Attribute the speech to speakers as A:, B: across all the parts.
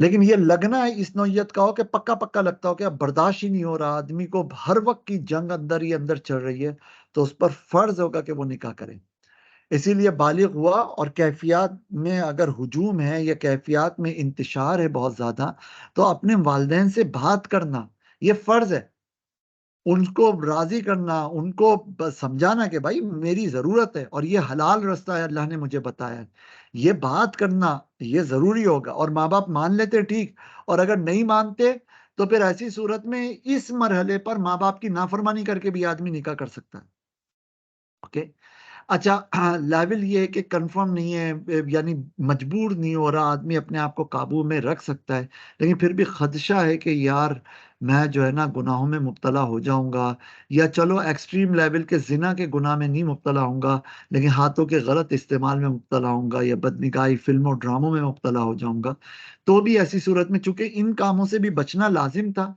A: لیکن یہ لگنا اس نوعیت کا ہو کہ پکا پکا لگتا ہو کہ اب برداشت ہی نہیں ہو رہا، آدمی کو ہر وقت کی جنگ اندر ہی اندر چل رہی ہے، تو اس پر فرض ہوگا کہ وہ نکاح کرے۔ اسی لیے بالغ ہوا اور کیفیات میں اگر ہجوم ہے یا کیفیات میں انتشار ہے بہت زیادہ، تو اپنے والدین سے بات کرنا یہ فرض ہے، ان کو راضی کرنا، ان کو سمجھانا کہ بھائی میری ضرورت ہے اور یہ حلال رستہ ہے اللہ نے مجھے بتایا ہے، یہ بات کرنا یہ ضروری ہوگا۔ اور ماں باپ مان لیتے ٹھیک، اور اگر نہیں مانتے تو پھر ایسی صورت میں اس مرحلے پر ماں باپ کی نافرمانی کر کے بھی آدمی نکاح کر سکتا ہے۔ اوکے، اچھا لیول یہ ہے کہ کنفرم نہیں ہے، یعنی مجبور نہیں ہو رہا، آدمی اپنے آپ کو قابو میں رکھ سکتا ہے، لیکن پھر بھی خدشہ ہے کہ یار میں جو ہے نا گناہوں میں مبتلا ہو جاؤں گا، یا چلو ایکسٹریم لیول کے زنا کے گناہ میں نہیں مبتلا ہوں گا، لیکن ہاتھوں کے غلط استعمال میں مبتلا ہوں گا، یا بدنگاہی فلموں ڈراموں میں مبتلا ہو جاؤں گا، تو بھی ایسی صورت میں چونکہ ان کاموں سے بھی بچنا لازم تھا،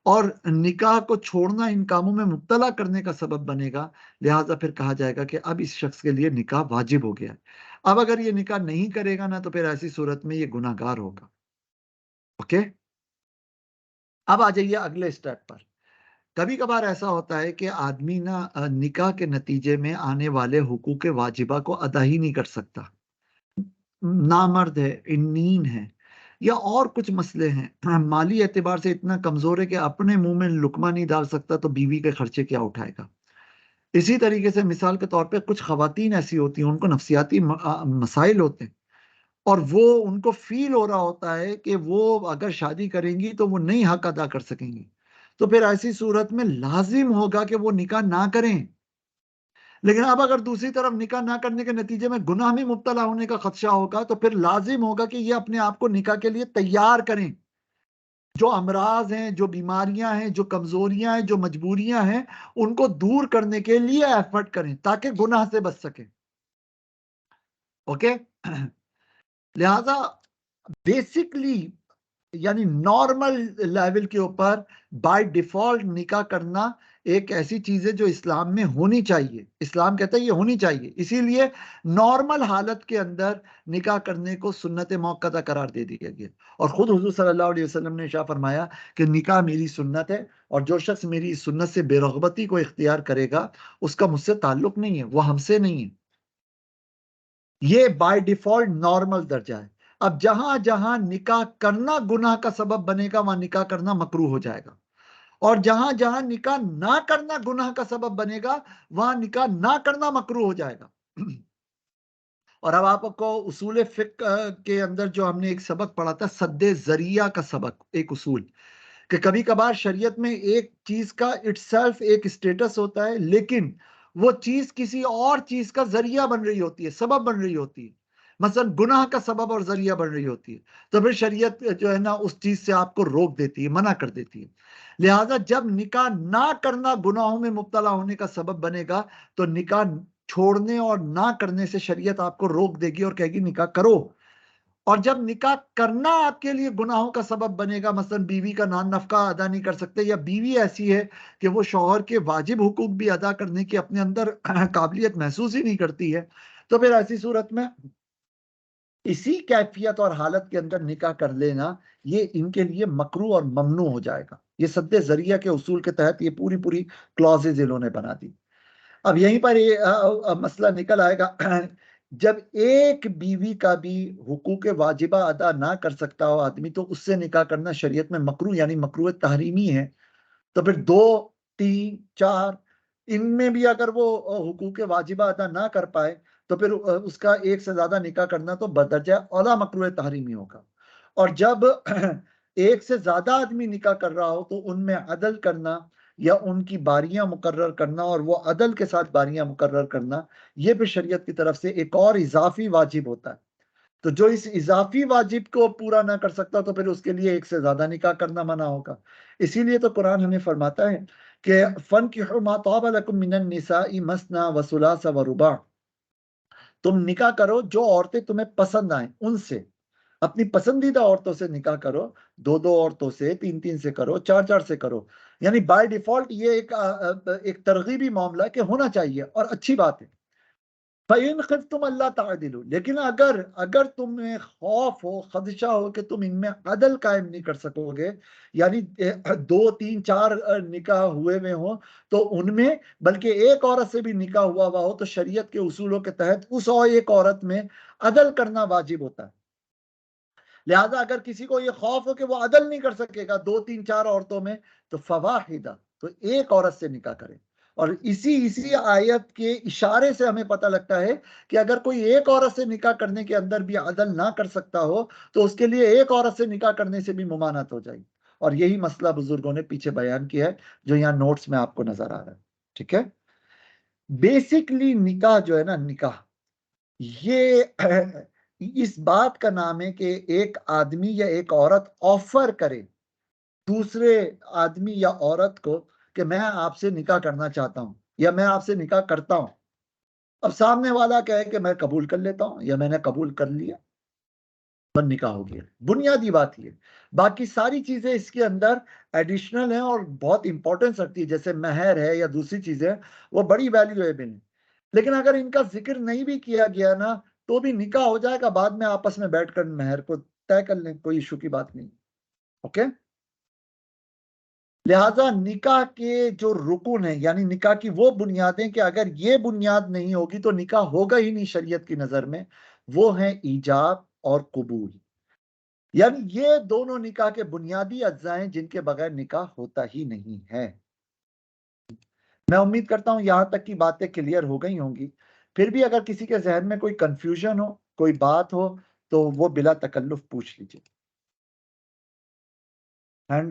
A: اور نکاح کو چھوڑنا ان کاموں میں مبتلا کرنے کا سبب بنے گا، لہٰذا پھر کہا جائے گا کہ اب اس شخص کے لیے نکاح واجب ہو گیا ہے۔ اب اگر یہ نکاح نہیں کرے گا نا تو پھر ایسی صورت میں یہ گناہ گار ہوگا۔ اوکے، اب آ جائیے اگلے سٹیپ پر۔ کبھی کبھار ایسا ہوتا ہے کہ آدمی نا نکاح کے نتیجے میں آنے والے حقوق واجبہ کو ادا ہی نہیں کر سکتا، نامرد ہے، انین ہے، یا اور کچھ مسئلے ہیں، مالی اعتبار سے اتنا کمزور ہے کہ اپنے منہ میں لقمہ نہیں ڈال سکتا تو بیوی کے خرچے کیا اٹھائے گا۔ اسی طریقے سے مثال کے طور پہ کچھ خواتین ایسی ہوتی ہیں، ان کو نفسیاتی مسائل ہوتے ہیں، اور وہ ان کو فیل ہو رہا ہوتا ہے کہ وہ اگر شادی کریں گی تو وہ نہیں حق ادا کر سکیں گی، تو پھر ایسی صورت میں لازم ہوگا کہ وہ نکاح نہ کریں۔ لیکن اب اگر دوسری طرف نکاح نہ کرنے کے نتیجے میں گناہ میں مبتلا ہونے کا خدشہ ہوگا تو پھر لازم ہوگا کہ یہ اپنے آپ کو نکاح کے لیے تیار کریں، جو امراض ہیں، جو بیماریاں ہیں، جو کمزوریاں ہیں، جو مجبوریاں ہیں، ان کو دور کرنے کے لیے ایفرٹ کریں تاکہ گناہ سے بچ سکیں۔ اوکے، لہذا بیسکلی یعنی نارمل لیول کے اوپر بائی ڈیفالٹ نکاح کرنا ایک ایسی چیز ہے جو اسلام میں ہونی چاہیے، اسلام کہتا ہے یہ ہونی چاہیے، اسی لیے نارمل حالت کے اندر نکاح کرنے کو سنت موقتہ قرار دے دیا گیا، اور خود حضور صلی اللہ علیہ وسلم نے ارشاد فرمایا کہ نکاح میری سنت ہے، اور جو شخص میری اس سنت سے بے رغبتی کو اختیار کرے گا اس کا مجھ سے تعلق نہیں ہے، وہ ہم سے نہیں ہے۔ یہ بائی ڈیفالٹ نارمل درجہ ہے۔ اب جہاں جہاں نکاح کرنا گناہ کا سبب بنے گا وہاں نکاح کرنا مکروہ ہو جائے گا، اور جہاں جہاں نکاح نہ کرنا گناہ کا سبب بنے گا وہاں نکاح نہ کرنا مکروہ ہو جائے گا۔ اور اب آپ کو اصول فقہ کے اندر جو ہم نے ایک سبق پڑھا تھا سد ذریعہ کا سبق، ایک اصول کہ کبھی کبھار شریعت میں ایک چیز کا اٹ سیلف ایک اسٹیٹس ہوتا ہے، لیکن وہ چیز کسی اور چیز کا ذریعہ بن رہی ہوتی ہے، سبب بن رہی ہوتی ہے، مثلا گناہ کا سبب اور ذریعہ بن رہی ہوتی ہے، تو پھر شریعت جو ہے نا اس چیز سے آپ کو روک دیتی ہے، منع کر دیتی ہے۔ لہذا جب نکاح نہ کرنا گناہوں میں مبتلا ہونے کا سبب بنے گا تو نکاح چھوڑنے اور نہ کرنے سے شریعت آپ کو روک دے گی اور کہے گی نکاح کرو۔ اور جب نکاح کرنا آپ کے لیے گناہوں کا سبب بنے گا، مثلا بیوی کا نان نفقہ ادا نہیں کر سکتے، یا بیوی ایسی ہے کہ وہ شوہر کے واجب حقوق بھی ادا کرنے کی اپنے اندر قابلیت محسوس ہی نہیں کرتی ہے، تو پھر ایسی صورت میں اسی کیفیت اور حالت کے اندر نکاح کر لینا یہ ان کے لیے مکروہ اور ممنوع ہو جائے گا۔ یہ سد ذریعہ کے اصول کے تحت یہ پوری کلازز انہوں نے بنا دی۔ اب یہیں پر یہ مسئلہ نکل آئے گا، جب ایک بیوی کا بھی حقوق واجبہ ادا نہ کر سکتا ہو آدمی تو اس سے نکاح کرنا شریعت میں مکروہ یعنی مکروہ تحریمی ہے، تو پھر دو، تین، چار، ان میں بھی اگر وہ حقوق واجبہ ادا نہ کر پائے تو پھر اس کا ایک سے زیادہ نکاح کرنا تو بدرجہ اولا مکروہ تحریمی ہوگا۔ اور جب ایک سے زیادہ آدمی نکاح کر رہا ہو تو ان میں عدل کرنا یا ان کی باریاں مقرر کرنا اور وہ عدل کے ساتھ باریاں مقرر کرنا یہ بھی شریعت کی طرف سے ایک اور اضافی واجب ہوتا ہے۔ تو جو اس اضافی واجب کو پورا نہ کر سکتا تو پھر اس کے لیے ایک سے زیادہ نکاح کرنا منع ہوگا۔ اسی لیے تو قرآن ہمیں فرماتا ہے کہ فَانكِحُوا مَا طَابَ لَكُم مِّنَ النِّسَاءِ مَثْنَىٰ وَثُلَاثَ وَرُبَاعَ، تم نکاح کرو جو عورتیں تمہیں پسند آئیں ان سے، اپنی پسندیدہ عورتوں سے نکاح کرو، دو دو عورتوں سے، تین تین سے کرو، چار چار سے کرو، یعنی بائی ڈیفالٹ یہ ایک ترغیبی معاملہ ہے کہ ہونا چاہیے اور اچھی بات ہے۔ فَإِنْ خِفْتُمْ أَلَّا تَعْدِلُوا، لیکن اگر تمہیں خوف ہو، خدشہ ہو کہ تم ان میں عدل قائم نہیں کر سکو گے، یعنی 2 3 4 نکاح ہوئے ہوئے ہوں تو ان میں، بلکہ ایک عورت سے بھی نکاح ہوا ہو، تو شریعت کے اصولوں کے تحت اس اور ایک عورت میں عدل کرنا واجب ہوتا ہے۔ لہذا اگر کسی کو یہ خوف ہو کہ وہ عدل نہیں کر سکے گا 2 3 4 عورتوں میں، تو فواحدہ، تو ایک عورت سے نکاح کرے۔ اور اسی آیت کے اشارے سے ہمیں پتہ لگتا ہے کہ اگر کوئی ایک عورت سے نکاح کرنے کے اندر بھی عدل نہ کر سکتا ہو تو اس کے لیے ایک عورت سے نکاح کرنے سے بھی ممانعت ہو جائے گی۔ اور یہی مسئلہ بزرگوں نے پیچھے بیان کیا ہے، جو یہاں نوٹس میں آپ کو نظر آ رہا ہے، ٹھیک ہے۔ بیسکلی نکاح جو ہے نا، نکاح یہ اس بات کا نام ہے کہ ایک آدمی یا ایک عورت آفر کرے دوسرے آدمی یا عورت کو کہ میں آپ سے نکاح کرنا چاہتا ہوں یا میں آپ سے نکاح کرتا ہوں۔ اب سامنے والا کہے کہ میں قبول کر لیتا ہوں یا میں نے قبول کر لیا، بس نکاح ہو گیا۔ بنیادی بات یہ، باقی ساری چیزیں اس کے اندر ایڈیشنل ہیں اور بہت امپورٹنس رکھتی ہے، جیسے مہر ہے یا دوسری چیزیں، وہ بڑی ویلیویبل ہیں۔ لیکن اگر ان کا ذکر نہیں بھی کیا گیا نا تو بھی نکاح ہو جائے گا، بعد میں آپس میں بیٹھ کر مہر کو طے کر لیں، کوئی ایشو کی بات نہیں، اوکے۔ لہذا نکاح کے جو رکن ہیں، یعنی نکاح کی وہ بنیادیں کہ اگر یہ بنیاد نہیں ہوگی تو نکاح ہوگا ہی نہیں شریعت کی نظر میں، وہ ہیں ایجاب اور قبول۔ یعنی یہ دونوں نکاح کے بنیادی اجزاء ہیں جن کے بغیر نکاح ہوتا ہی نہیں ہے۔ میں امید کرتا ہوں یہاں تک کی باتیں کلیئر ہو گئی ہوں گی۔ پھر بھی اگر کسی کے ذہن میں کوئی کنفیوژن ہو، کوئی بات ہو، تو وہ بلا تکلف پوچھ لیجیے۔